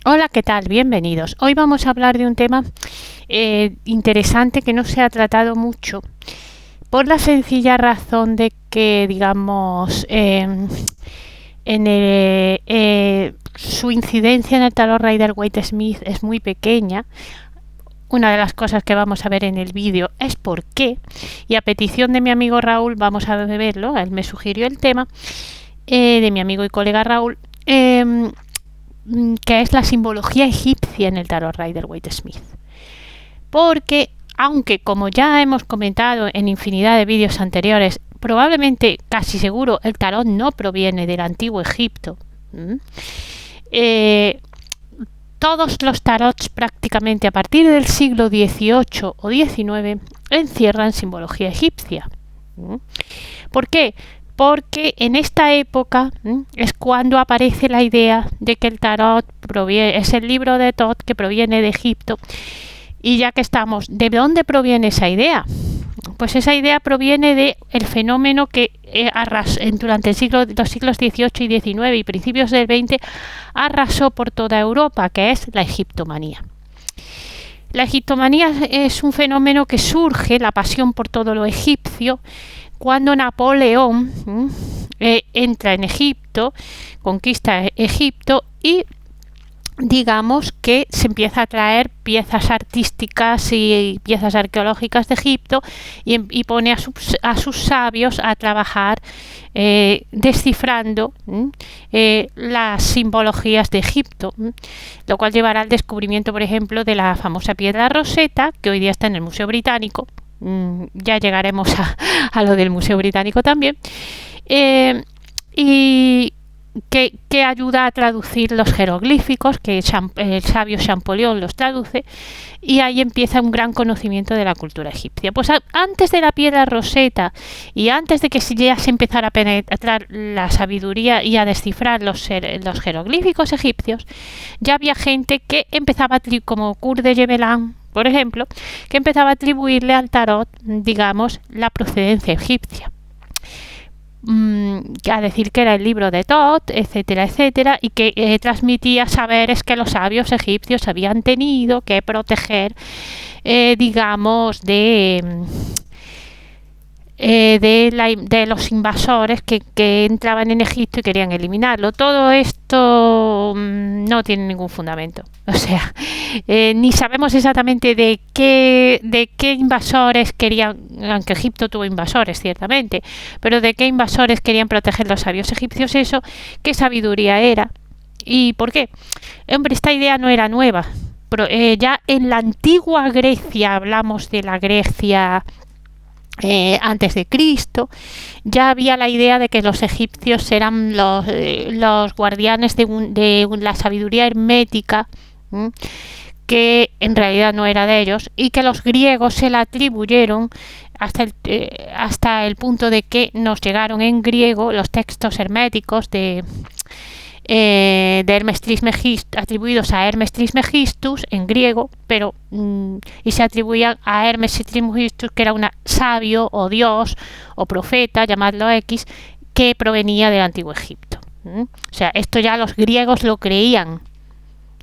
Hola, ¿qué tal? Bienvenidos. Hoy vamos a hablar de un tema interesante que no se ha tratado mucho por la sencilla razón de que, digamos, su incidencia en el tarot Rider-Waite-Smith es muy pequeña. Una de las cosas que vamos a ver en el vídeo es por qué, y a petición de mi amigo Raúl vamos a verlo. Él me sugirió el tema, de mi amigo y colega Raúl, que es la simbología egipcia en el tarot Rider-Waite-Smith. Porque, aunque como ya hemos comentado en infinidad de vídeos anteriores, probablemente, casi seguro, el tarot no proviene del antiguo Egipto, todos los tarots prácticamente a partir del siglo XVIII o XIX encierran simbología egipcia. ¿Por qué? Porque en esta época es cuando aparece la idea de que el tarot es el libro de Thoth que proviene de Egipto. Y ya que estamos, ¿de dónde proviene esa idea? Pues esa idea proviene del fenómeno que durante los siglos XVIII y XIX y principios del XX arrasó por toda Europa, que es la egiptomanía. La egiptomanía es un fenómeno que surge, la pasión por todo lo egipcio, cuando Napoleón entra en Egipto, conquista Egipto y digamos que se empieza a traer piezas artísticas y piezas arqueológicas de Egipto y pone a sus sabios a trabajar descifrando las simbologías de Egipto, lo cual llevará al descubrimiento, por ejemplo, de la famosa piedra Rosetta, que hoy día está en el Museo Británico. Ya llegaremos a lo del Museo Británico también, y que ayuda a traducir los jeroglíficos, que el sabio Champollion los traduce, y ahí empieza un gran conocimiento de la cultura egipcia. Pues antes de la piedra Rosetta y antes de que ya se empezara a penetrar la sabiduría y a descifrar los jeroglíficos egipcios, ya había gente que empezaba, como Kurt de Gevelin, por ejemplo, que empezaba a atribuirle al tarot, digamos, la procedencia egipcia, a decir que era el libro de Thoth, etcétera, etcétera, y que transmitía saberes que los sabios egipcios habían tenido que proteger, digamos, de los invasores que entraban en Egipto y querían eliminarlo. Todo esto no tiene ningún fundamento. O sea, ni sabemos exactamente de qué invasores querían, aunque Egipto tuvo invasores ciertamente, pero de qué invasores querían proteger los sabios egipcios, eso, qué sabiduría era y por qué. Hombre, esta idea no era nueva. Pero, ya en la antigua Grecia, hablamos de la Grecia antes de Cristo, ya había la idea de que los egipcios eran los guardianes de la sabiduría hermética, que en realidad no era de ellos, y que los griegos se la atribuyeron hasta el punto de que nos llegaron en griego los textos herméticos de Hermes Trismegistus, atribuidos a Hermes Trismegistus en griego, pero y se atribuían a Hermes Trismegistus, que era un sabio o dios o profeta, llamadlo X, que provenía del antiguo Egipto. O sea, esto ya los griegos lo creían.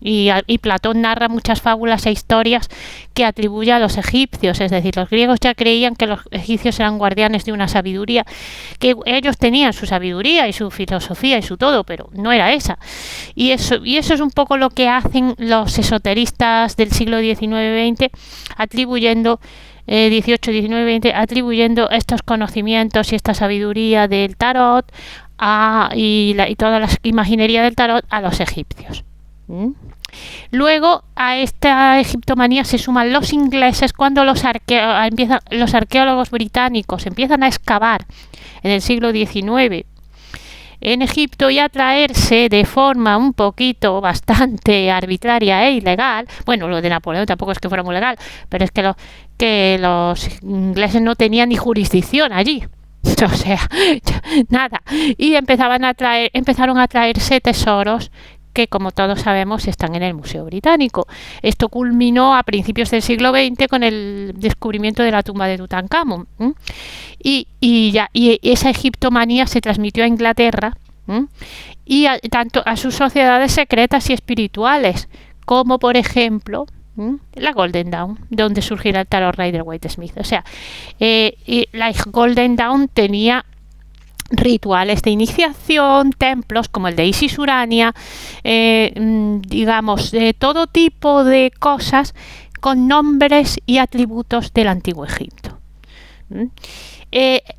Y Platón narra muchas fábulas e historias que atribuye a los egipcios, es decir, los griegos ya creían que los egipcios eran guardianes de una sabiduría, que ellos tenían su sabiduría y su filosofía y su todo, pero no era esa. Y eso es un poco lo que hacen los esoteristas del siglo XIX-XX, atribuyendo 18, 19, 20, atribuyendo estos conocimientos y esta sabiduría del tarot y toda la imaginería del tarot a los egipcios. Luego a esta egiptomanía se suman los ingleses cuando los arqueólogos británicos empiezan a excavar en el siglo XIX en Egipto y a traerse de forma un poquito bastante arbitraria e ilegal. Bueno, lo de Napoleón tampoco es que fuera muy legal, pero es que los ingleses no tenían ni jurisdicción allí. O sea, nada. Y empezaron a traerse tesoros que, como todos sabemos, están en el Museo Británico. Esto culminó a principios del siglo XX con el descubrimiento de la tumba de Tutankamón. Y esa egiptomanía se transmitió a Inglaterra ¿m? Y tanto a sus sociedades secretas y espirituales, como por ejemplo la Golden Dawn, donde surgirá el tarot Rider-Waite Smith. O sea, y la Golden Dawn tenía rituales de iniciación, templos como el de Isis Urania, digamos, de todo tipo de cosas con nombres y atributos del Antiguo Egipto.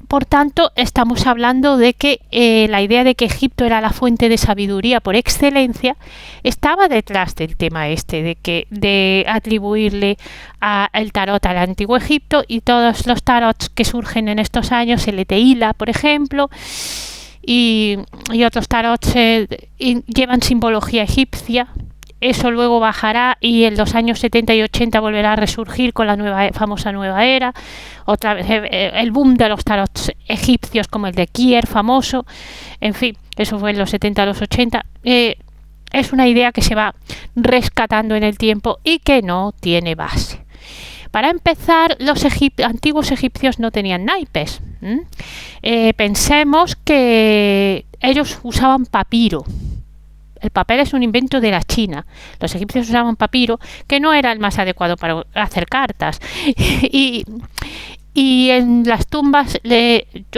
Por tanto, estamos hablando de que la idea de que Egipto era la fuente de sabiduría por excelencia estaba detrás del tema de atribuirle el tarot al Antiguo Egipto, y todos los tarots que surgen en estos años, el Teila, por ejemplo, y otros tarots llevan simbología egipcia. Eso luego bajará y en los años 70 y 80 volverá a resurgir con la famosa nueva era. Otra vez el boom de los tarots egipcios, como el de Kier, famoso. En fin, eso fue en los 70 a los 80. Es una idea que se va rescatando en el tiempo y que no tiene base. Para empezar, los antiguos egipcios no tenían naipes. Pensemos que ellos usaban papiro. El papel es un invento de la China. Los egipcios usaban papiro, que no era el más adecuado para hacer cartas. Y en las tumbas,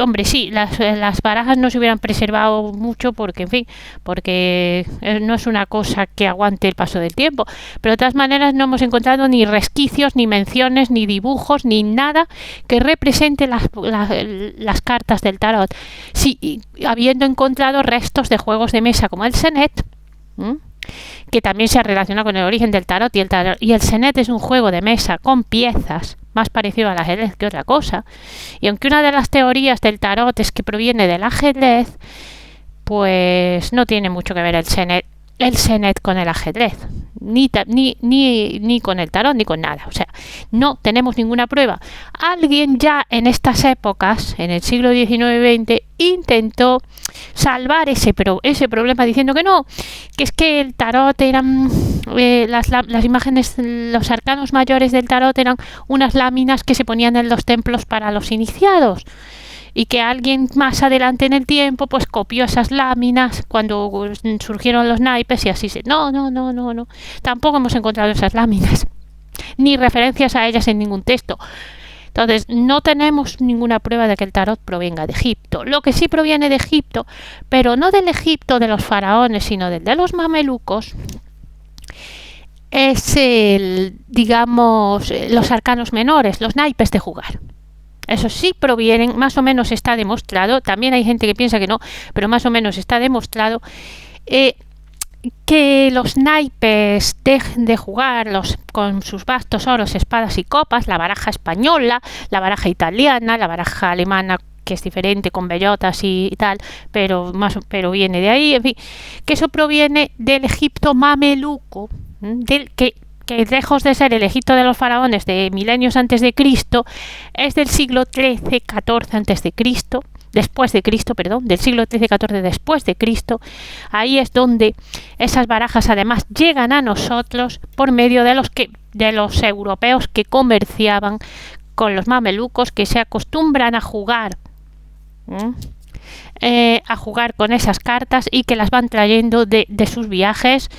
hombre, sí, las barajas no se hubieran preservado mucho porque, en fin, porque no es una cosa que aguante el paso del tiempo. Pero de todas maneras no hemos encontrado ni resquicios, ni menciones, ni dibujos, ni nada que represente las cartas del tarot. Sí, habiendo encontrado restos de juegos de mesa como el Senet, que también se relaciona con el origen del tarot, y el Senet es un juego de mesa con piezas, más parecido al ajedrez que otra cosa. Y aunque una de las teorías del tarot es que proviene del ajedrez, pues no tiene mucho que ver el Senet con el ajedrez, ni con el tarot, ni con nada. O sea, no tenemos ninguna prueba. Alguien ya en estas épocas, en el siglo XIX-XX, intentó salvar ese problema diciendo que no, que es que el tarot eran las imágenes, los arcanos mayores del tarot eran unas láminas que se ponían en los templos para los iniciados, y que alguien más adelante en el tiempo pues copió esas láminas cuando surgieron los naipes, y así no, tampoco hemos encontrado esas láminas ni referencias a ellas en ningún texto. Entonces no tenemos ninguna prueba de que el tarot provenga de Egipto. Lo que sí proviene de Egipto, pero no del Egipto de los faraones, sino del de los mamelucos, es los arcanos menores, los naipes de jugar. Eso sí provienen, más o menos está demostrado, también hay gente que piensa que no, pero más o menos está demostrado, que los naipes de jugar con sus bastos, oros, espadas y copas, la baraja española, la baraja italiana, la baraja alemana, que es diferente con bellotas y tal, pero viene de ahí, en fin, que eso proviene del Egipto mameluco, que lejos de ser el Egipto de los faraones de milenios antes de Cristo, es del siglo XIII-XIV antes de Cristo, del siglo XIII-XIV después de Cristo. Ahí es donde esas barajas además llegan a nosotros por medio de los europeos que comerciaban con los mamelucos, que se acostumbran a jugar con esas cartas y que las van trayendo de sus viajes,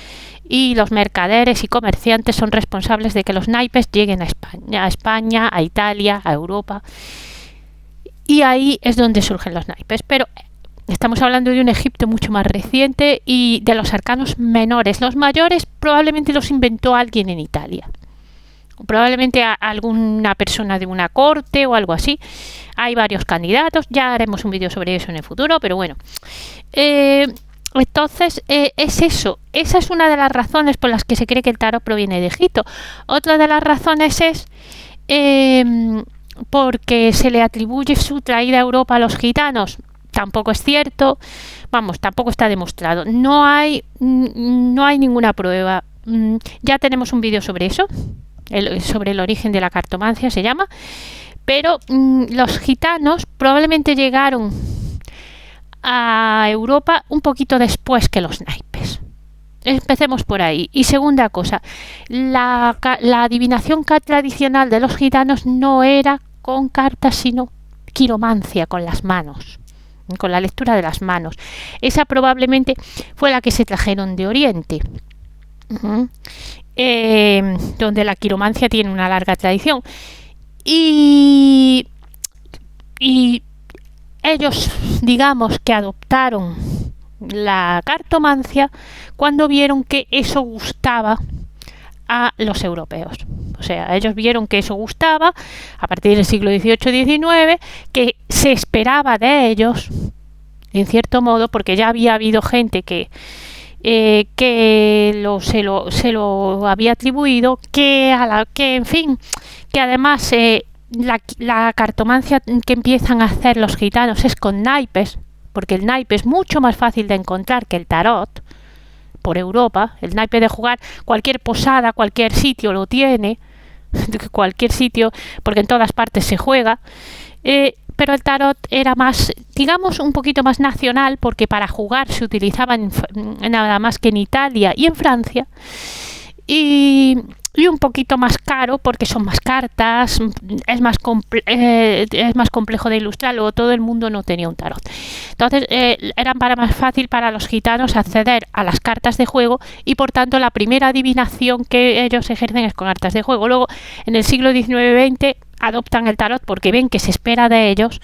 y los mercaderes y comerciantes son responsables de que los naipes lleguen a España, a Italia, a Europa, y ahí es donde surgen los naipes. Pero estamos hablando de un Egipto mucho más reciente y de los arcanos menores. Los mayores probablemente los inventó alguien en Italia, probablemente alguna persona de una corte o algo así. Hay varios candidatos, ya haremos un vídeo sobre eso en el futuro, pero bueno, entonces es eso. Esa es una de las razones por las que se cree que el tarot proviene de Egipto. Otra de las razones es porque se le atribuye su traída a Europa a los gitanos. Tampoco es cierto, tampoco está demostrado. No hay ninguna prueba. Ya tenemos un vídeo sobre eso, sobre el origen de la cartomancia se llama, pero los gitanos probablemente llegaron a Europa un poquito después que los naipes. Empecemos por ahí. Y segunda cosa, la adivinación tradicional de los gitanos no era con cartas, sino quiromancia con las manos. con la lectura de las manos. Esa probablemente fue la que se trajeron de Oriente, donde la quiromancia tiene una larga tradición. Y ellos, digamos que adoptaron la cartomancia cuando vieron que eso gustaba a los europeos. O sea, ellos vieron que eso gustaba a partir del siglo XVIII-XIX, que se esperaba de ellos, en cierto modo, porque ya había habido gente que se lo había atribuido, que en fin, que además la cartomancia que empiezan a hacer los gitanos es con naipes, porque el naipe es mucho más fácil de encontrar que el tarot por Europa. El naipe de jugar, cualquier posada, cualquier sitio lo tiene, cualquier sitio, porque en todas partes se juega. Pero el tarot era más, digamos, un poquito más nacional, porque para jugar se utilizaba nada más que en Italia y en Francia, y un poquito más caro porque son más cartas, es más complejo de ilustrar, luego todo el mundo no tenía un tarot. Entonces era más fácil para los gitanos acceder a las cartas de juego, y por tanto la primera adivinación que ellos ejercen es con cartas de juego. Luego en el siglo XIX-XX adoptan el tarot porque ven que se espera de ellos,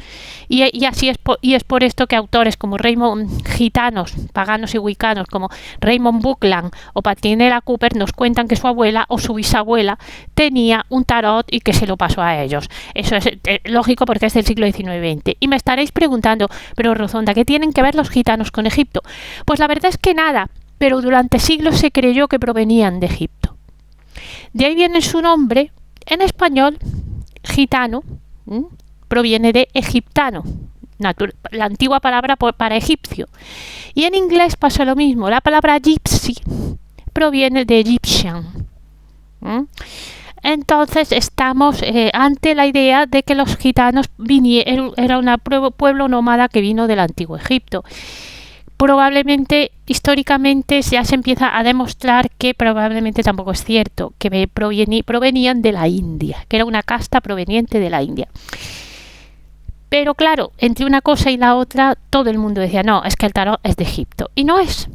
y así es por esto que autores como gitanos, paganos y wiccanos, como Raymond Buckland o Petronella Cooper nos cuentan que su abuela o su bisabuela tenía un tarot y que se lo pasó a ellos. Eso es lógico porque es del siglo XIX-XX. Y me estaréis preguntando, pero Rozonda, ¿qué tienen que ver los gitanos con Egipto? Pues la verdad es que nada, pero durante siglos se creyó que provenían de Egipto. De ahí viene su nombre. En español, gitano proviene de egiptano, la antigua palabra para egipcio. Y en inglés pasa lo mismo. La palabra gypsy proviene de Egyptian. Entonces estamos ante la idea de que los gitanos era un pueblo nómada que vino del antiguo Egipto. Probablemente, históricamente, ya se empieza a demostrar que probablemente tampoco es cierto, que provenían de la India, que era una casta proveniente de la India. Pero claro, entre una cosa y la otra, todo el mundo decía, no, es que el tarot es de Egipto. Y no es.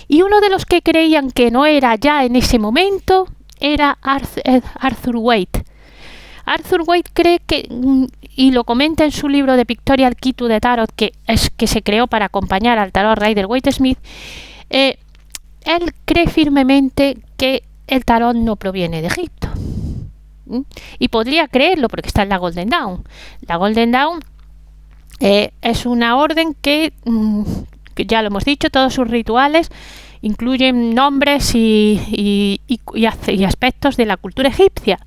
Y uno de los que creían que no era ya en ese momento era Arthur Waite. Arthur Waite cree que, y lo comenta en su libro de Pictorial Key to the Tarot, que se creó para acompañar al tarot Rider-Waite-Smith, él cree firmemente que el tarot no proviene de Egipto. Y podría creerlo porque está en la Golden Dawn. La Golden Dawn es una orden que ya lo hemos dicho, todos sus rituales incluyen nombres y aspectos de la cultura egipcia.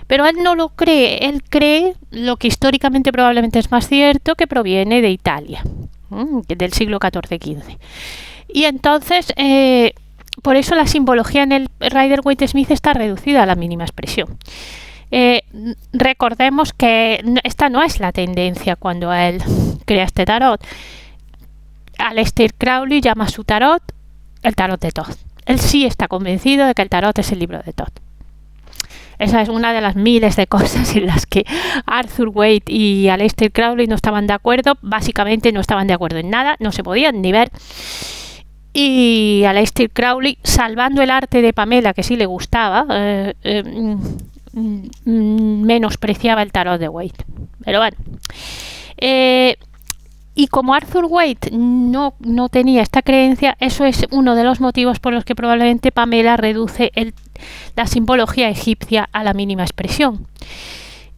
Pero él no lo cree, él cree lo que históricamente probablemente es más cierto, que proviene de Italia, del siglo XIV-XV. Y entonces, por eso la simbología en el Rider-Waite-Smith está reducida a la mínima expresión. Recordemos que esta no es la tendencia cuando él crea este tarot. Aleister Crowley llama su tarot el tarot de Thoth. Él sí está convencido de que el tarot es el libro de Thoth. Esa es una de las miles de cosas en las que Arthur Waite y Aleister Crowley no estaban de acuerdo. Básicamente no estaban de acuerdo en nada, no se podían ni ver. Y Aleister Crowley, salvando el arte de Pamela, que sí le gustaba, menospreciaba el tarot de Waite. Pero bueno. Y como Arthur Waite no tenía esta creencia, eso es uno de los motivos por los que probablemente Pamela reduce la simbología egipcia a la mínima expresión.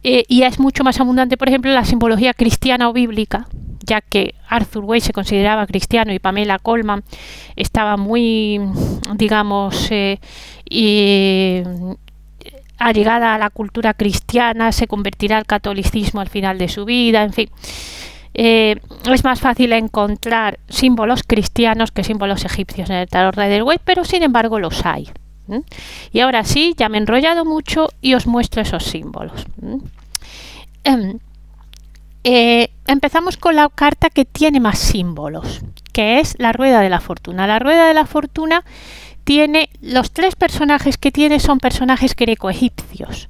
Y es mucho más abundante, por ejemplo, la simbología cristiana o bíblica, ya que Arthur Waite se consideraba cristiano y Pamela Colman estaba muy, digamos, allegada a la cultura cristiana, se convertirá al catolicismo al final de su vida, en fin. Es más fácil encontrar símbolos cristianos que símbolos egipcios en el tarot Rider-Waite, pero sin embargo los hay. Y ahora sí, ya me he enrollado mucho y os muestro esos símbolos. Empezamos con la carta que tiene más símbolos, que es la rueda de la fortuna. La rueda de la fortuna tiene, los tres personajes que tiene son personajes greco-egipcios.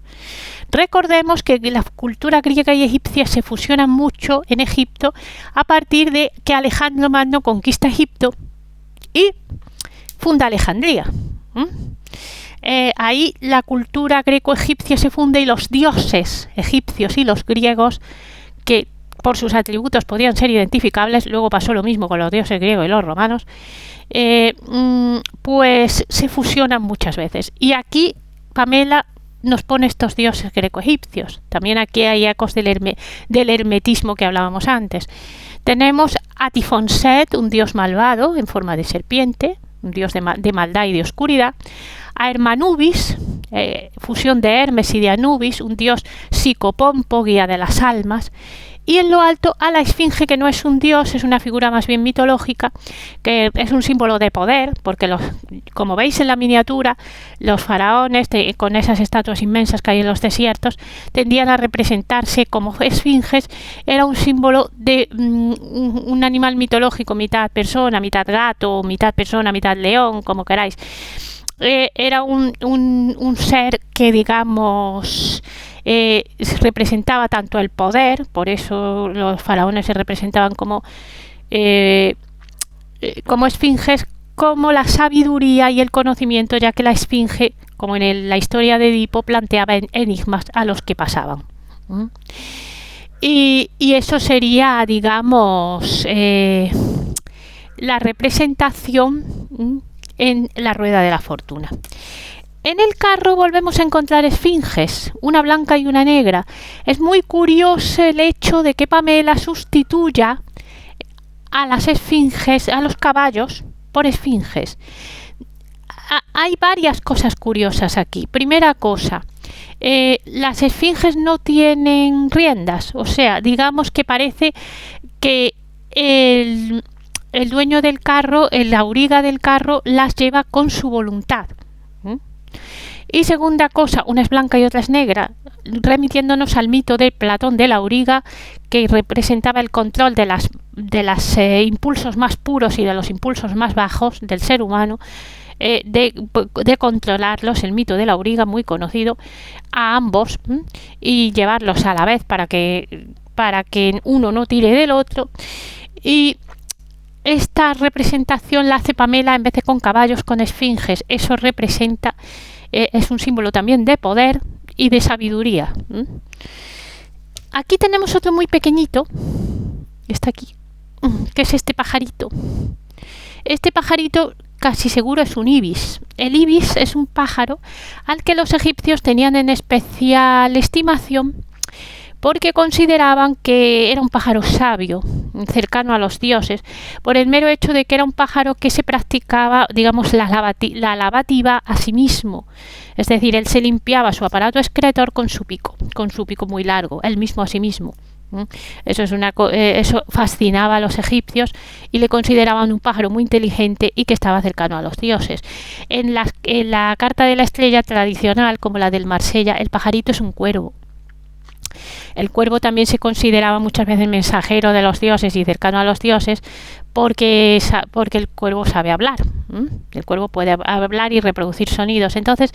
Recordemos que la cultura griega y egipcia se fusionan mucho en Egipto a partir de que Alejandro Magno conquista Egipto y funda Alejandría. Ahí la cultura greco-egipcia se funde y los dioses egipcios y los griegos, que por sus atributos podían ser identificables, luego pasó lo mismo con los dioses griegos y los romanos, pues se fusionan muchas veces. Y aquí Pamela nos pone estos dioses greco-egipcios. También aquí hay ecos del hermetismo que hablábamos antes. Tenemos a Tifonset, un dios malvado en forma de serpiente, un dios de maldad y de oscuridad. A Hermanubis, fusión de Hermes y de Anubis, un dios psicopompo, guía de las almas. Y en lo alto a la esfinge, que no es un dios, es una figura más bien mitológica, que es un símbolo de poder, porque como veis en la miniatura, los faraones, con esas estatuas inmensas que hay en los desiertos, tendían a representarse como esfinges. Era un símbolo de un animal mitológico, mitad persona, mitad gato, mitad persona, mitad león, como queráis. Era un ser que, digamos, representaba tanto el poder, por eso los faraones se representaban como esfinges, como la sabiduría y el conocimiento, ya que la esfinge, como en la historia de Edipo, planteaba enigmas a los que pasaban. Y eso sería, digamos, la representación en la rueda de la fortuna. En el carro volvemos a encontrar esfinges, una blanca y una negra. Es muy curioso el hecho de que Pamela sustituya a las esfinges, a los caballos, por esfinges. Hay varias cosas curiosas aquí. Primera cosa, las esfinges no tienen riendas, o sea, digamos que parece que el dueño del carro, el auriga del carro, las lleva con su voluntad. Y segunda cosa, una es blanca y otra es negra, remitiéndonos al mito de Platón del auriga, que representaba el control de los impulsos más puros y de los impulsos más bajos del ser humano, de controlarlos, el mito del auriga, muy conocido, a ambos, y llevarlos a la vez para que uno no tire del otro. Y esta representación la hace Pamela en vez de con caballos, con esfinges. Eso representa, es un símbolo también de poder y de sabiduría. Aquí tenemos otro muy pequeñito, está aquí, que es este pajarito. Este pajarito casi seguro es un ibis. El ibis es un pájaro al que los egipcios tenían en especial estimación, porque consideraban que era un pájaro sabio, cercano a los dioses, por el mero hecho de que era un pájaro que se practicaba, digamos, la lavativa a sí mismo. Es decir, él se limpiaba su aparato excretor con su pico muy largo, él mismo a sí mismo. Eso fascinaba a los egipcios y le consideraban un pájaro muy inteligente y que estaba cercano a los dioses. En la carta de la estrella tradicional, como la del Marsella, el pajarito es un cuervo. El cuervo también se consideraba muchas veces mensajero de los dioses y cercano a los dioses, porque el cuervo sabe hablar. El cuervo puede hablar y reproducir sonidos. Entonces,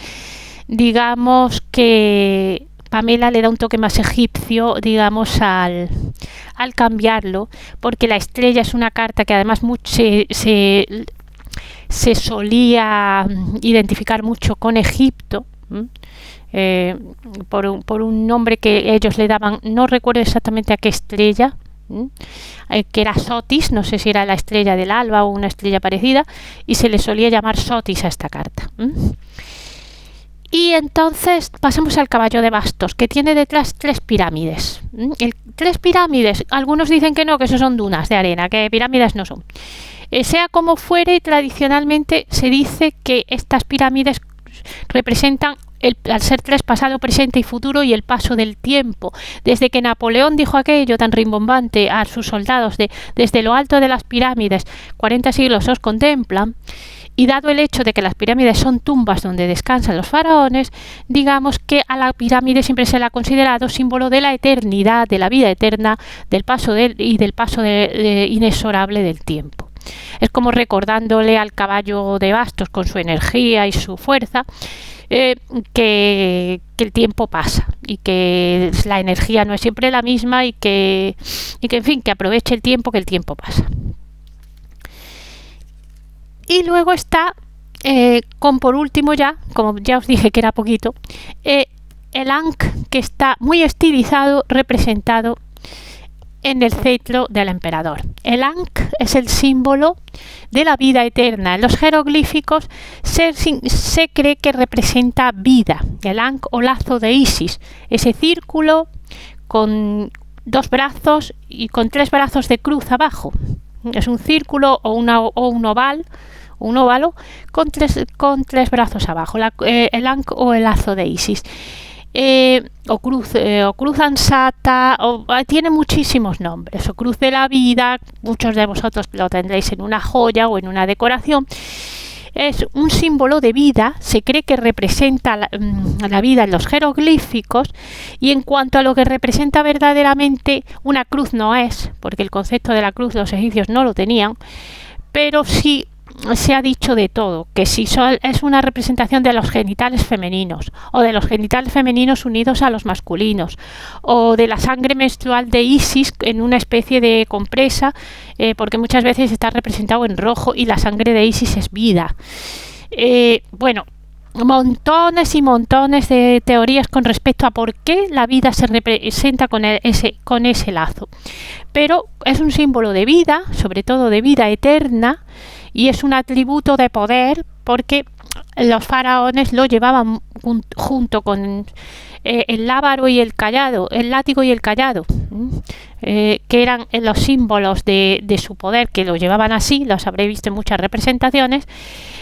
digamos que Pamela le da un toque más egipcio, digamos, al cambiarlo, porque la estrella es una carta que además se solía identificar mucho con Egipto. Por un nombre que ellos le daban, no recuerdo exactamente a qué estrella, que era Sotis, no sé si era la estrella del alba o una estrella parecida, y se le solía llamar Sotis a esta carta. Y entonces pasamos al caballo de bastos, que tiene detrás 3 pirámides. 3 pirámides, algunos dicen que no, que eso son dunas de arena, que pirámides no son. Sea como fuere, tradicionalmente se dice que estas pirámides representan, al ser 3, pasado, presente y futuro, y el paso del tiempo. Desde que Napoleón dijo aquello tan rimbombante a sus soldados desde lo alto de las pirámides, 40 siglos os contemplan, y dado el hecho de que las pirámides son tumbas donde descansan los faraones, digamos que a la pirámide siempre se la ha considerado símbolo de la eternidad, de la vida eterna, del paso inexorable del tiempo. es como recordándole al caballo de bastos con su energía y su fuerza, que el tiempo pasa y que la energía no es siempre la misma y que en fin, que aproveche el tiempo, que el tiempo pasa. Y luego está, con por último ya, como ya os dije que era poquito, el Ankh, que está muy estilizado, representado en el cetro del emperador. El Ankh es el símbolo de la vida eterna. En los jeroglíficos se cree que representa vida. El Ankh o lazo de Isis, ese círculo con 2 brazos y con 3 brazos de cruz abajo. Es un círculo o un óvalo con tres brazos abajo, el Ankh o el lazo de Isis. O cruz ansata, tiene muchísimos nombres, o cruz de la vida, muchos de vosotros lo tendréis en una joya o en una decoración. Es un símbolo de vida, se cree que representa la vida en los jeroglíficos, y en cuanto a lo que representa verdaderamente, una cruz no es, porque el concepto de la cruz los egipcios no lo tenían, pero sí se ha dicho de todo, que si es una representación de los genitales femeninos, o de los genitales femeninos unidos a los masculinos, o de la sangre menstrual de Isis en una especie de compresa, porque muchas veces está representado en rojo y la sangre de Isis es vida. Bueno, montones y montones de teorías con respecto a por qué la vida se representa con ese lazo, pero es un símbolo de vida, sobre todo de vida eterna, y es un atributo de poder porque los faraones lo llevaban junto con el lábaro y el cayado, el látigo y el cayado, que eran los símbolos de su poder, que lo llevaban así, los habréis visto en muchas representaciones.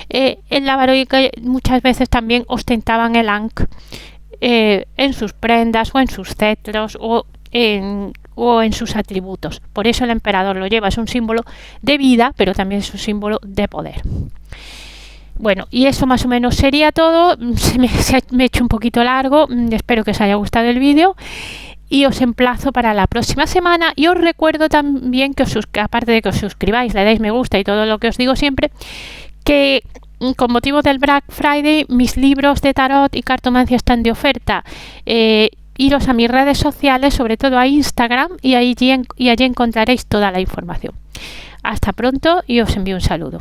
El lábaro y el cayado muchas veces también ostentaban el Ankh en sus prendas o en sus cetros o en sus atributos. Por eso el emperador lo lleva, es un símbolo de vida, pero también es un símbolo de poder. Bueno, y eso más o menos sería todo. Me he hecho un poquito largo, espero que os haya gustado el vídeo y os emplazo para la próxima semana. Y os recuerdo también que aparte de que os suscribáis, le dais me gusta y todo lo que os digo siempre, que con motivo del Black Friday mis libros de tarot y cartomancia están de oferta. Iros a mis redes sociales, sobre todo a Instagram, y allí encontraréis toda la información. Hasta pronto y os envío un saludo.